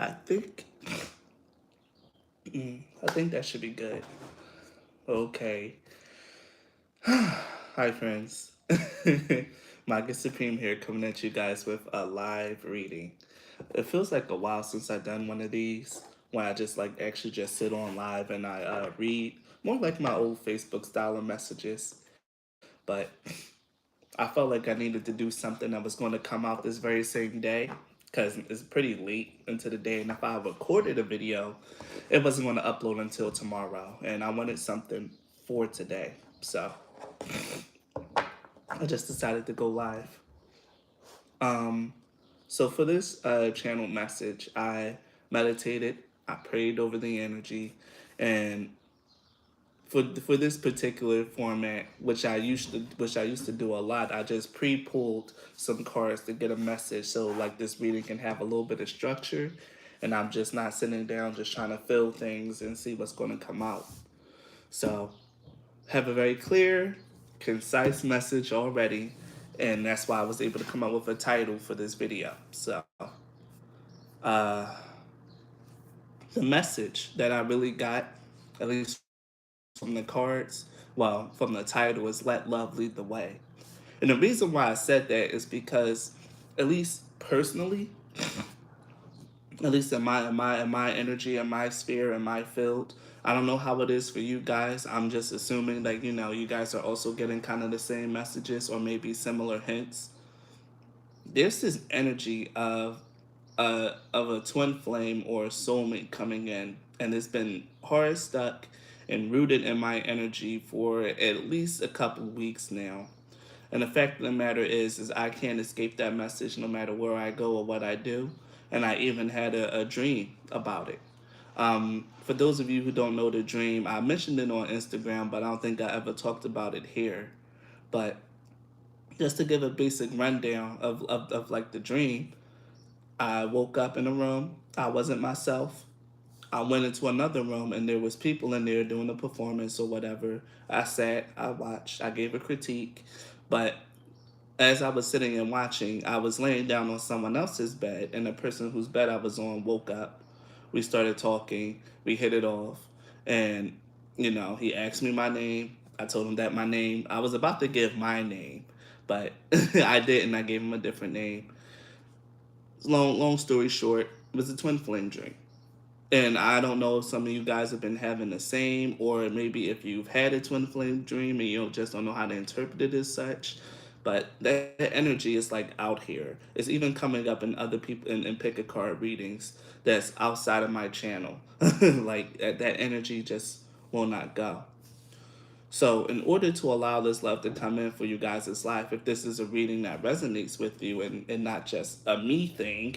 I think, I think that should be good. Okay. Hi, friends. Marcus Supreme here, coming at you guys with a live reading. It feels like a while since I've done one of these, when I just like actually just sit on live and I read more like my old Facebook style of messages. But I felt like I needed to do something that was going to come out this very same day because it's pretty late into the day. And if I recorded a video, it wasn't going to upload until tomorrow. And I wanted something for today. So I just decided to go live. Um, so for this channel message, I meditated, I prayed over the energy, and for this particular format, which I used to do a lot, I just pre-pulled some cards to get a message, so like this reading can have a little bit of structure, and I'm just not sitting down just trying to fill things and see what's going to come out. So have a very clear, concise message already, and that's why I was able to come up with a title for this video. So uh, the message that I really got, at least from the cards, well, from the title, is "Let Love Lead the Way." And the reason why I said that is because, at least personally, at least in my energy, in my sphere, in my field, I don't know how it is for you guys. I'm just assuming that you guys are also getting kind of the same messages or maybe similar hints. There's this energy of a twin flame or a soulmate coming in, and it's been hard stuck and rooted in my energy for at least a couple of weeks now. And the fact of the matter is I can't escape that message no matter where I go or what I do. And I even had a dream about it. For those of you who don't know the dream, I mentioned it on Instagram, but I don't think I ever talked about it here. But just to give a basic rundown of like the dream, I woke up in a room. I wasn't myself. I went into another room and there was people in there doing a performance or whatever. I sat, I watched, I gave a critique, but as I was sitting and watching, I was laying down on someone else's bed, and the person whose bed I was on woke up. We started talking, we hit it off, and he asked me my name. I told him that my name, I was about to give my name, but I didn't. I gave him a different name. Long story short, it was a twin flame dream. And I don't know if some of you guys have been having the same, or maybe if you've had a twin flame dream and you just don't know how to interpret it as such. But that energy is like out here. It's even coming up in other people in pick a card readings that's outside of my channel. Like that energy just will not go. So, in order to allow this love to come in for you guys' life, if this is a reading that resonates with you and not just a me thing,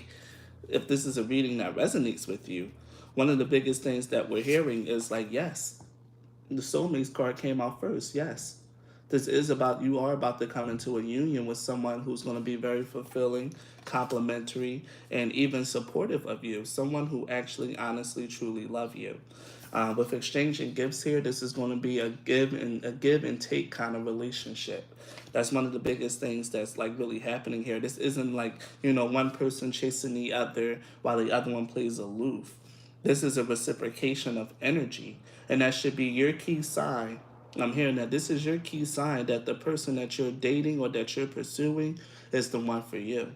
if this is a reading that resonates with you, one of the biggest things that we're hearing is like, yes, the soulmates card came out first. Yes. This is about, you are about to come into a union with someone who's going to be very fulfilling, complimentary, and even supportive of you. Someone who actually, honestly, truly love you. With exchanging gifts here, this is going to be a give and take kind of relationship. That's one of the biggest things that's like really happening here. This isn't like one person chasing the other while the other one plays aloof. This is a reciprocation of energy, and that should be your key sign. I'm hearing that this is your key sign that the person that you're dating or that you're pursuing is the one for you.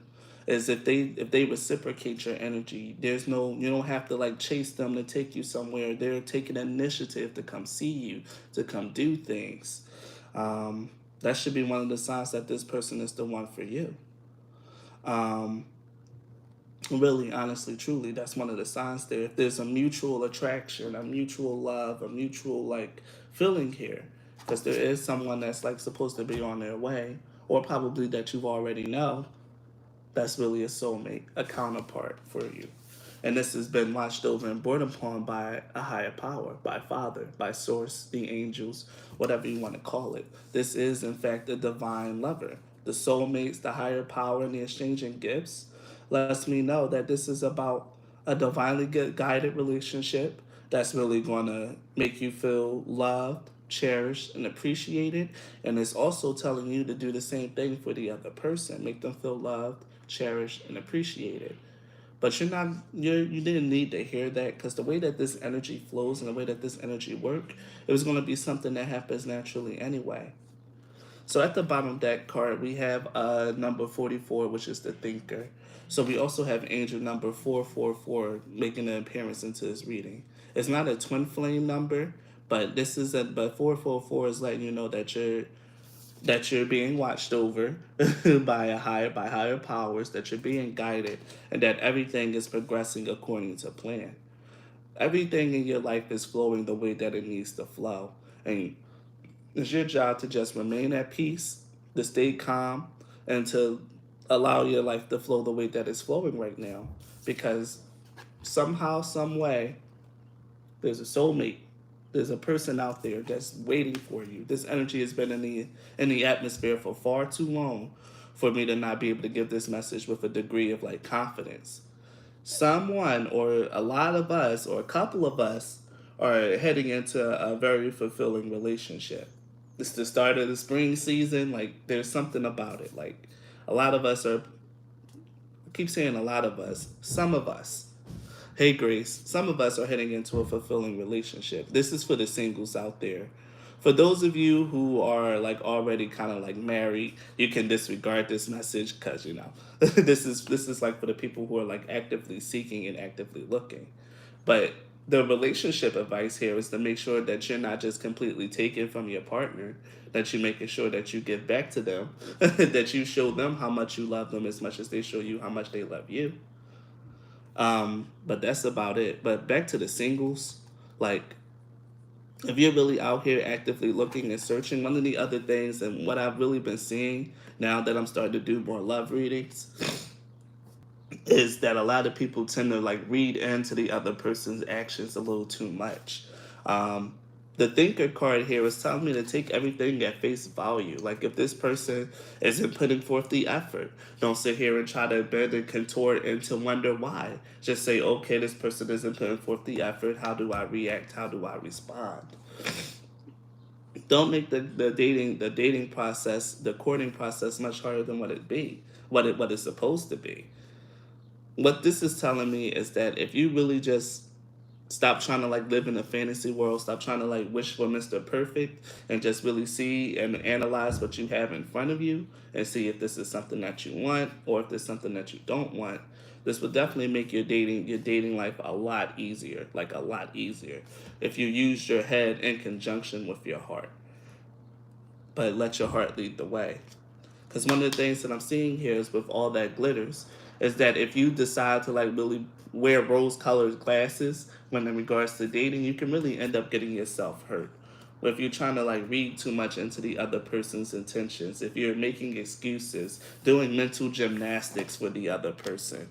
Is if they reciprocate your energy, there's no, you don't have to like chase them to take you somewhere. They're taking initiative to come see you, to come do things. That should be one of the signs that this person is the one for you. Um, Really, honestly, truly, that's one of the signs there. If there's a mutual attraction, a mutual love, a mutual like feeling here, because there is someone that's like supposed to be on their way, or probably that you already know, that's really a soulmate, a counterpart for you. And this has been watched over and brought upon by a higher power, by Father, by Source, the angels, whatever you want to call it. This is, in fact, a divine lover. The soulmates, the higher power, and the exchanging gifts lets me know that this is about a divinely guided relationship that's really going to make you feel loved, cherished, and appreciated. And it's also telling you to do the same thing for the other person, make them feel loved, cherished, and appreciated. But you didn't need to hear that, because the way that this energy flows and the way that this energy work, it was going to be something that happens naturally anyway. So at the bottom of that card, we have number 44, which is the thinker. So we also have angel number 444 making an appearance into this reading. It's not a twin flame number, but but 444 is letting you know that you're being watched over by higher powers, that you're being guided, and that everything is progressing according to plan. Everything in your life is flowing the way that it needs to flow. And it's your job to just remain at peace, to stay calm, and to allow your life to flow the way that it's flowing right now. Because somehow, some way, there's a soulmate. There's a person out there that's waiting for you. This energy has been in the atmosphere for far too long for me to not be able to give this message with a degree of like confidence. Someone or a lot of us or a couple of us are heading into a very fulfilling relationship. It's the start of the spring season. Like, there's something about it. Like, a lot of us are, I keep saying a lot of us, some of us. Hey, Grace, some of us are heading into a fulfilling relationship. This is for the singles out there. For those of you who are like already kind of like married, you can disregard this message, because this is like for the people who are like actively seeking and actively looking. But the relationship advice here is to make sure that you're not just completely taken from your partner, that you're making sure that you give back to them, that you show them how much you love them as much as they show you how much they love you. But that's about it. But back to the singles, like, if you're really out here actively looking and searching, one of the other things and what I've really been seeing now that I'm starting to do more love readings is that a lot of people tend to like read into the other person's actions a little too much. Um, the thinker card here is telling me to take everything at face value. Like, if this person isn't putting forth the effort, don't sit here and try to bend and contort and to wonder why. Just say, okay, this person isn't putting forth the effort. How do I react? How do I respond? Don't make the dating process, the courting process, much harder than what it's supposed to be. What this is telling me is that if you really just stop trying to like live in a fantasy world, stop trying to like wish for Mr. Perfect, and just really see and analyze what you have in front of you and see if this is something that you want or if there's something that you don't want. This will definitely make your dating life a lot easier, like a lot easier, if you use your head in conjunction with your heart. But let your heart lead the way. Because one of the things that I'm seeing here is with all that glitters, is that if you decide to like really wear rose-colored glasses when in regards to dating, you can really end up getting yourself hurt. Or if you're trying to like read too much into the other person's intentions, if you're making excuses, doing mental gymnastics for the other person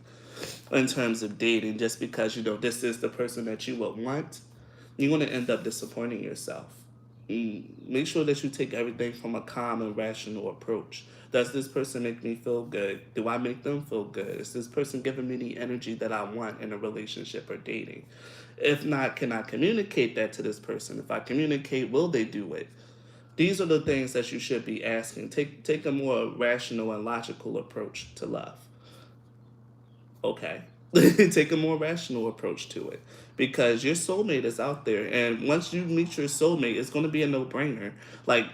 in terms of dating, just because this is the person that you would want, you're going to end up disappointing yourself. Make sure that you take everything from a calm and rational approach. Does this person make me feel good? Do I make them feel good? Is this person giving me the energy that I want in a relationship or dating? If not, can I communicate that to this person? If I communicate, will they do it? These are the things that you should be asking. Take a more rational and logical approach to love. Okay. Take a more rational approach to it, because your soulmate is out there, and once you meet your soulmate, it's going to be a no-brainer. Like,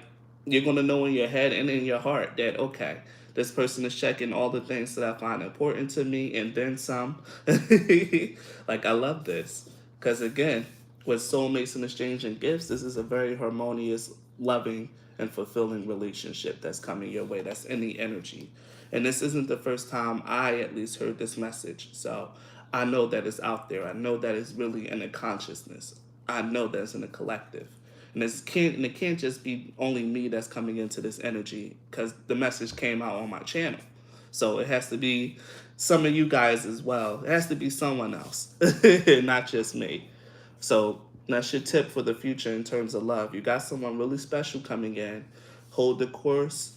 you're going to know in your head and in your heart that, okay, this person is checking all the things that I find important to me and then some. Like, I love this, because again, with soulmates and exchanging gifts, this is a very harmonious, loving, and fulfilling relationship that's coming your way. That's in the energy. And this isn't the first time I at least heard this message. So I know that it's out there. I know that it's really in the consciousness. I know that it's in the collective. And it can't just be only me that's coming into this energy, because the message came out on my channel. So it has to be some of you guys as well. It has to be someone else, not just me. So that's your tip for the future in terms of love. You got someone really special coming in. Hold the course,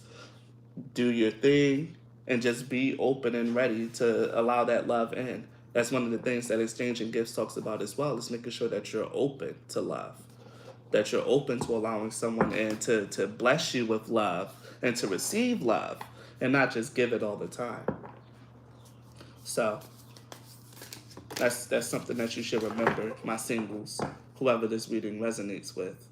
do your thing, and just be open and ready to allow that love in. That's one of the things that exchanging gifts talks about as well, is making sure that you're open to love, that you're open to allowing someone in to bless you with love and to receive love and not just give it all the time. So That's something that you should remember, my singles, whoever this reading resonates with.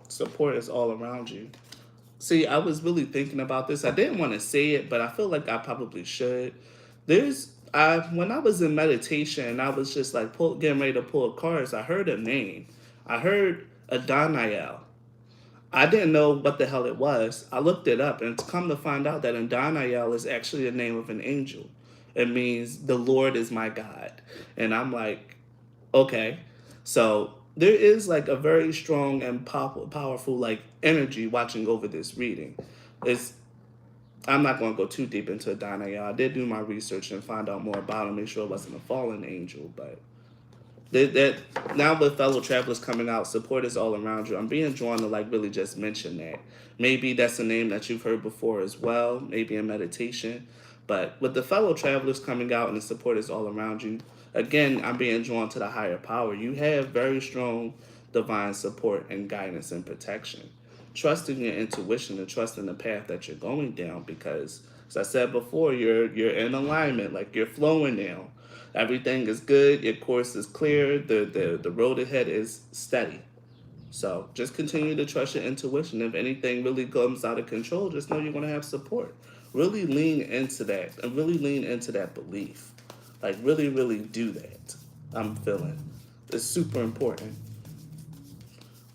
Support is all around you. See, I was really thinking about this. I didn't want to say it, but I feel like I probably should. I when I was in meditation and I was just like getting ready to pull cards, I heard a name. I heard Adoniel. I didn't know what the hell it was. I looked it up, and it's come to find out that Adoniel is actually the name of an angel. It means the Lord is my God, and I'm like, okay. So there is like a very strong and powerful like energy watching over this reading. It's I'm not going to go too deep into Adonai. I did do my research and find out more about him, make sure it wasn't a fallen angel. But now with fellow travelers coming out, support is all around you. I'm being drawn to like really just mention that. Maybe that's a name that you've heard before as well, maybe in meditation. But with the fellow travelers coming out and the support is all around you, again, I'm being drawn to the higher power. You have very strong divine support and guidance and protection. Trusting your intuition and trusting the path that you're going down because, as I said before, you're in alignment, like you're flowing now. Everything is good. Your course is clear. The road ahead is steady. So just continue to trust your intuition. If anything really comes out of control, just know you're going to have support. Really lean into that and really lean into that belief. Like really, really do that. I'm feeling. It's super important.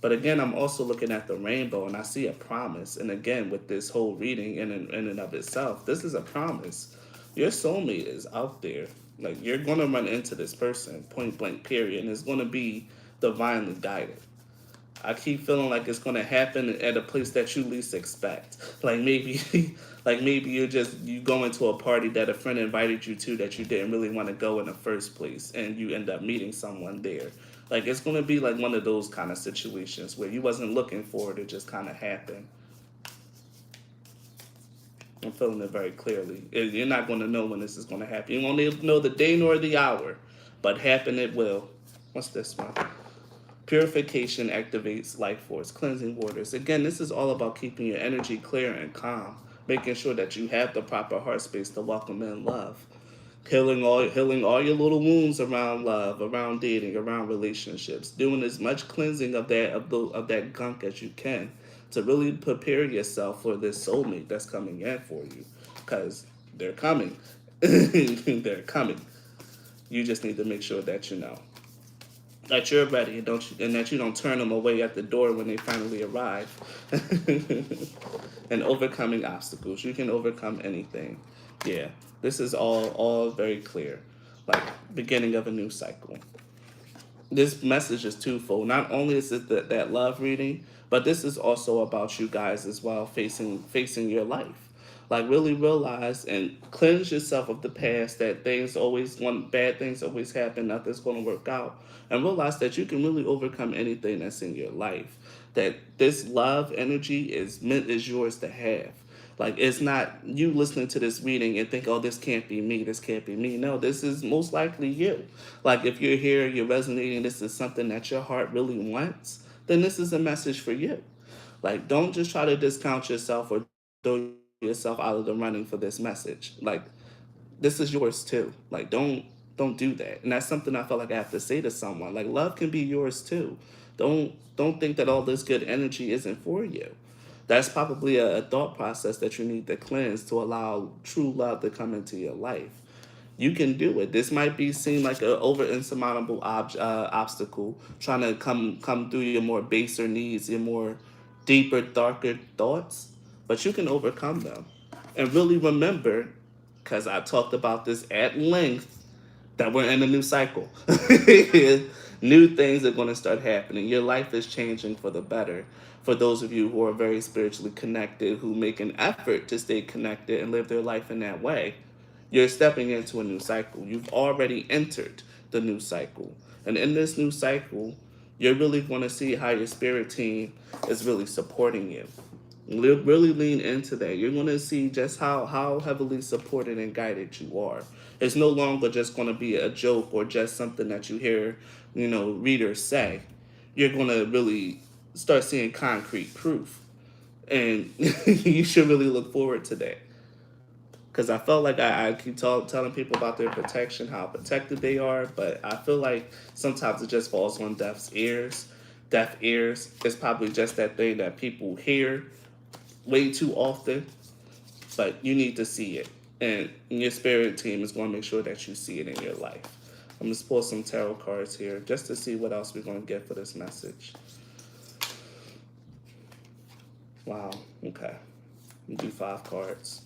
But again, I'm also looking at the rainbow and I see a promise. And again, with this whole reading in and of itself, this is a promise. Your soulmate is out there. Like you're gonna run into this person, point blank, period, and it's gonna be divinely guided. I keep feeling like it's gonna happen at a place that you least expect. Like maybe, like maybe you go into a party that a friend invited you to that you didn't really want to go in the first place, and you end up meeting someone there. Like it's gonna be like one of those kind of situations where you wasn't looking for it, it just kind of happened. I'm feeling it very clearly. You're not gonna know when this is gonna happen. You won't know the day nor the hour, but happen it will. What's this one? Purification activates life force, cleansing waters. Again, this is all about keeping your energy clear and calm, making sure that you have the proper heart space to welcome in love. Healing all your little wounds around love, around dating, around relationships. Doing as much cleansing of that gunk as you can to really prepare yourself for this soulmate that's coming in for you. Because they're coming. They're coming. You just need to make sure that you know that you're ready and that you don't turn them away at the door when they finally arrive. And overcoming obstacles. You can overcome anything. Yeah. This is all very clear. Like beginning of a new cycle. This message is twofold. Not only is it that love reading, but this is also about you guys as well facing your life. Like really realize and cleanse yourself of the past that bad things always happen, nothing's gonna work out. And realize that you can really overcome anything that's in your life. That this love energy is yours to have. Like it's not you listening to this reading and think, oh, this can't be me, this can't be me. No, this is most likely you. Like if you're here, you're resonating, this is something that your heart really wants, then this is a message for you. Like don't just try to discount yourself or throw yourself out of the running for this message. Like this is yours too. Like don't do that. And that's something I felt like I have to say to someone. Like love can be yours too. Don't think that all this good energy isn't for you. That's probably a thought process that you need to cleanse to allow true love to come into your life. You can do it. This might be seem like an over insurmountable obstacle trying to come through your more baser needs, your more deeper, darker thoughts, but you can overcome them. And really remember, because I talked about this at length, that we're in a new cycle. New things are going to start happening. Your life is changing for the better. For those of you who are very spiritually connected, who make an effort to stay connected and live their life in that way, you're stepping into a new cycle. You've already entered the new cycle. And in this new cycle, you're really going to see how your spirit team is really supporting you. Really lean into that. You're going to see just how heavily supported and guided you are. It's no longer just going to be a joke or just something that you hear, readers say. You're going to really start seeing concrete proof. And you should really look forward to that. Because I felt like I keep telling people about their protection, how protected they are, but I feel like sometimes it just falls on deaf ears. Deaf ears is probably just that thing that people hear way too often, but you need to see it. And your spirit team is going to make sure that you see it in your life. I'm going to pull some tarot cards here just to see what else we're going to get for this message. Wow, okay. We do 5 cards.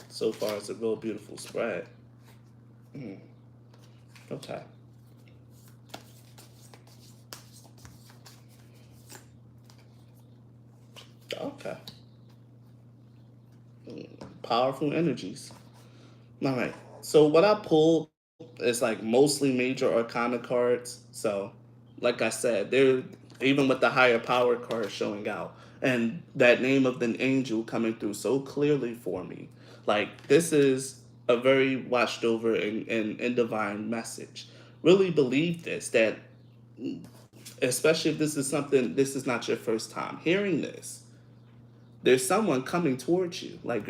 So far, it's a real beautiful spread. Okay. Okay. Powerful energies. All right. So what I pulled is like mostly major arcana cards. So, like I said, they're even with the higher power card showing out, and that name of the angel coming through so clearly for me. Like this is a very watched over and divine message. Really believe this, that especially if this is not your first time hearing this, there's someone coming towards you. Like,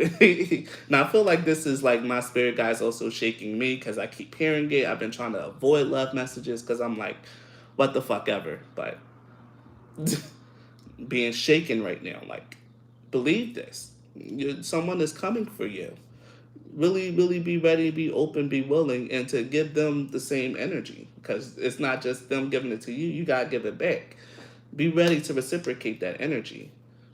now I feel like this is like my spirit guides also shaking me because I keep hearing it. I've been trying to avoid love messages because I'm like, what the fuck ever. But being shaken right now, like, believe this. Someone is coming for you. Really, really be ready, be open, be willing, and to give them the same energy because it's not just them giving it to you. You gotta give it back. Be ready to reciprocate that energy,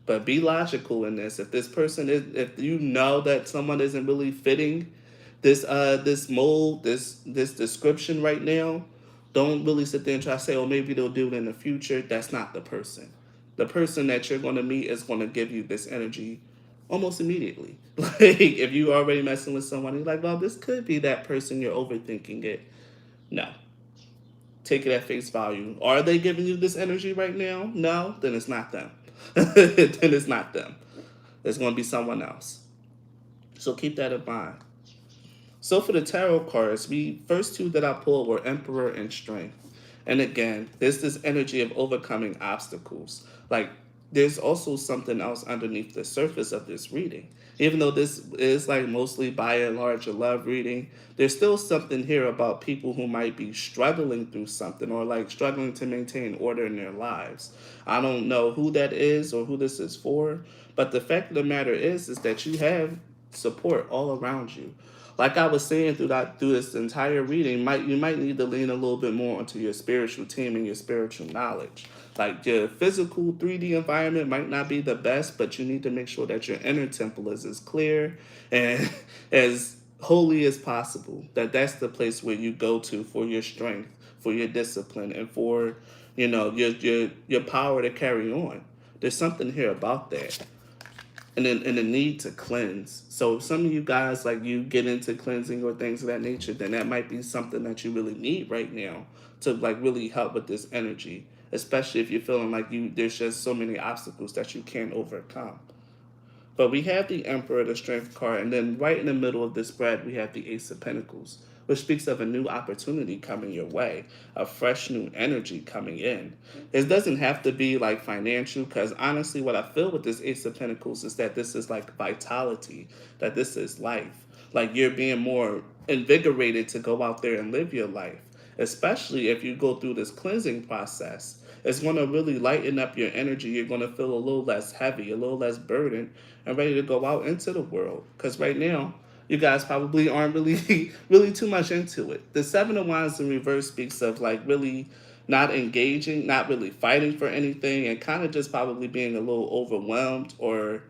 but be logical in this. If this person is, if you know that someone isn't really fitting this mold, this description right now, don't really sit there and try to say, oh, maybe they'll do it in the future. That's not the person. The person that you're going to meet is going to give you this energy almost immediately. Like if you already messing with someone, you're like, well, this could be that person. You're overthinking it. No, take it at face value. Are they giving you this energy right now? No, then it's not them. Then it's not them. It's going to be someone else. So keep that in mind. So for the tarot cards, we first 2 that I pulled were Emperor and Strength. And again, there's this energy of overcoming obstacles. Like there's also something else underneath the surface of this reading. Even though this is like mostly by and large a love reading, there's still something here about people who might be struggling through something or like struggling to maintain order in their lives. I don't know who that is or who this is for, but the fact of the matter is that you have support all around you. Like I was saying through this entire reading, you might need to lean a little bit more onto your spiritual team and your spiritual knowledge. Like your physical 3D environment might not be the best, but you need to make sure that your inner temple is as clear and as holy as possible. That's the place where you go to for your strength, for your discipline, and for your power to carry on. There's something here about that, and the need to cleanse. So if some of you guys like you get into cleansing or things of that nature, then that might be something that you really need right now to like really help with this energy, especially if you're feeling like there's just so many obstacles that you can't overcome. But we have the Emperor, the Strength card, and then right in the middle of this spread, we have the Ace of Pentacles, which speaks of a new opportunity coming your way, a fresh new energy coming in. It doesn't have to be like financial, because honestly, what I feel with this Ace of Pentacles is that this is like vitality, that this is life. Like you're being more invigorated to go out there and live your life, especially if you go through this cleansing process. It's going to really lighten up your energy. You're going to feel a little less heavy, a little less burdened, and ready to go out into the world. Because right now, you guys probably aren't really, really too much into it. The Seven of Wands in reverse speaks of like really not engaging, not really fighting for anything, and kind of just probably being a little overwhelmed or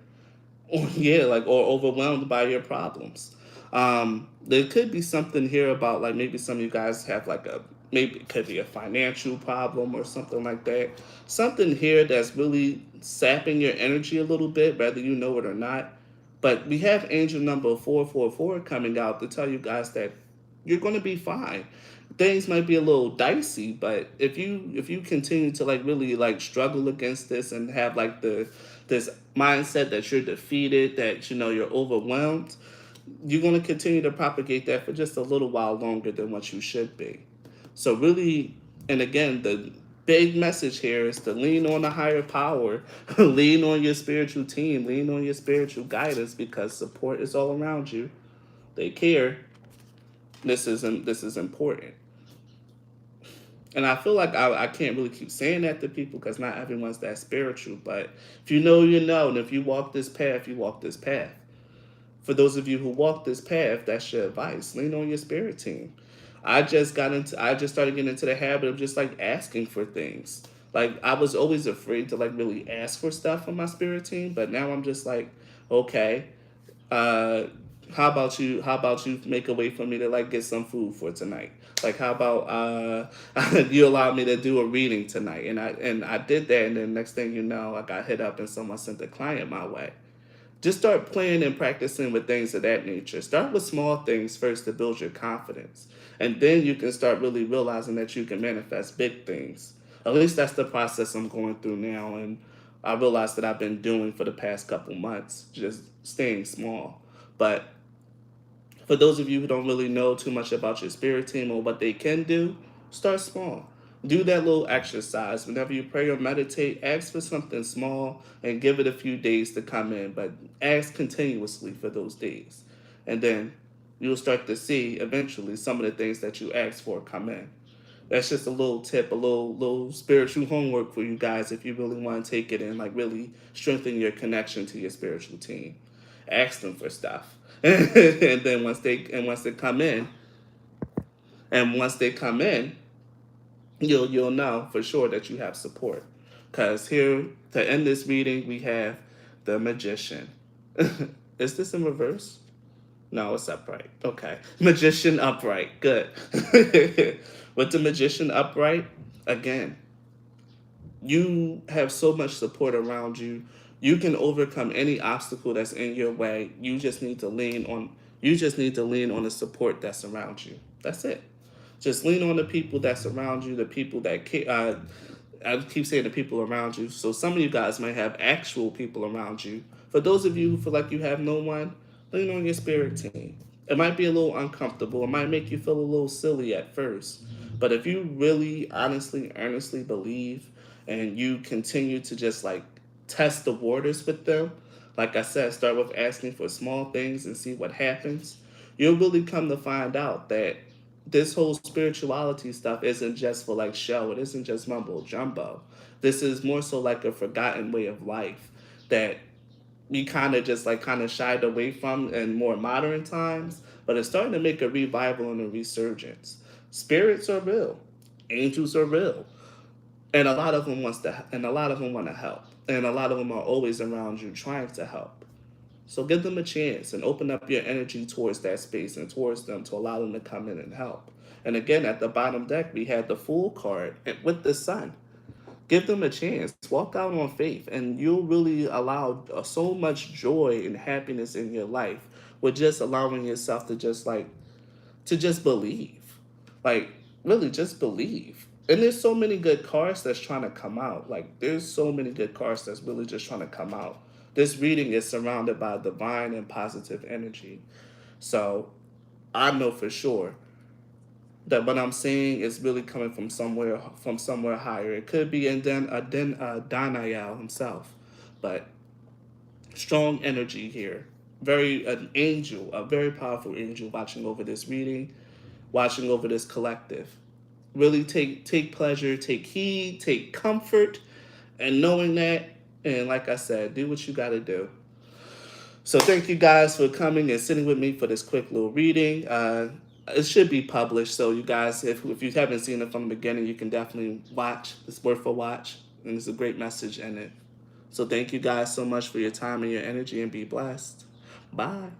yeah, like or overwhelmed by your problems. There could be something here about like maybe some of you guys have like maybe it could be a financial problem or something like that. Something here that's really sapping your energy a little bit, whether you know it or not. But we have angel number 444 coming out to tell you guys that you're going to be fine. things might be a little dicey, but if you continue to like really like struggle against this and have like this mindset that you're defeated, that you know you're overwhelmed, you're going to continue to propagate that for just a little while longer than what you should be. So really, and again, the big message here is to lean on a higher power, lean on your spiritual team, lean on your spiritual guidance, because support is all around you. They care. This is important. And I feel like I can't really keep saying that to people because not everyone's that spiritual. But if you know, you know. And if you walk this path, you walk this path. For those of you who walk this path, that's your advice. Lean on your spirit team. I just started getting into the habit of just like asking for things. Like I was always afraid to like really ask for stuff from my spirit team, but now I'm just like, okay, uh, how about you make a way for me to like get some food for tonight? Like how about you allow me to do a reading tonight? And I did that, and then next thing you know, I got hit up and someone sent a client my way. Just start playing and practicing with things of that nature. Start with small things first to build your confidence. And then you can start really realizing that you can manifest big things. At least that's the process I'm going through now. And I realized that I've been doing for the past couple months, just staying small. But for those of you who don't really know too much about your spirit team or what they can do, start small. Do that little exercise. Whenever you pray or meditate, ask for something small and give it a few days to come in, but ask continuously for those days. And then you'll start to see eventually some of the things that you asked for come in. That's just a little tip, a little spiritual homework for you guys if you really want to take it and like really strengthen your connection to your spiritual team. Ask them for stuff. And then once they come in, and once they come in, you'll know for sure that you have support. Cause here to end this reading we have the Magician. Is this in reverse? No, it's upright. Okay. Magician upright. Good. With the Magician upright, again, you have so much support around you. You can overcome any obstacle that's in your way. You just need to lean on the support that's around you. That's it. Just lean on the people that's around you, the people that I keep saying the people around you. So some of you guys might have actual people around you. For those of you who feel like you have no one, lean on your spirit team. It might be a little uncomfortable. It might make you feel a little silly at first. But if you really, honestly, earnestly believe and you continue to just like test the waters with them, like I said, start with asking for small things and see what happens, you'll really come to find out that this whole spirituality stuff isn't just for like show. It isn't just mumbo jumbo. This is more so like a forgotten way of life that we kind of just like kind of shied away from in more modern times, but it's starting to make a revival and a resurgence. Spirits are real, angels are real, and a lot of them want to help, and a lot of them are always around you trying to help. So give them a chance and open up your energy towards that space and towards them to allow them to come in and help. And again, at the bottom deck, we had the Fool card with the Sun. Give them a chance. Walk out on faith, and you'll really allow so much joy and happiness in your life with just allowing yourself to just believe. Like, really, just believe. And there's so many good cards that's trying to come out. Like, there's so many good cards that's really just trying to come out. This reading is surrounded by divine and positive energy. So, I know for sure that what I'm seeing is really coming from somewhere higher. It could be Daniel himself, but strong energy here. Very an angel, a very powerful angel watching over this reading, watching over this collective. Really take pleasure, take heed, take comfort, and knowing that. And like I said, do what you got to do. So thank you guys for coming and sitting with me for this quick little reading. It should be published, so you guys, if you haven't seen it from the beginning, you can definitely watch. It's worth a watch, and there's a great message in it. So thank you guys so much for your time and your energy, and be blessed. Bye.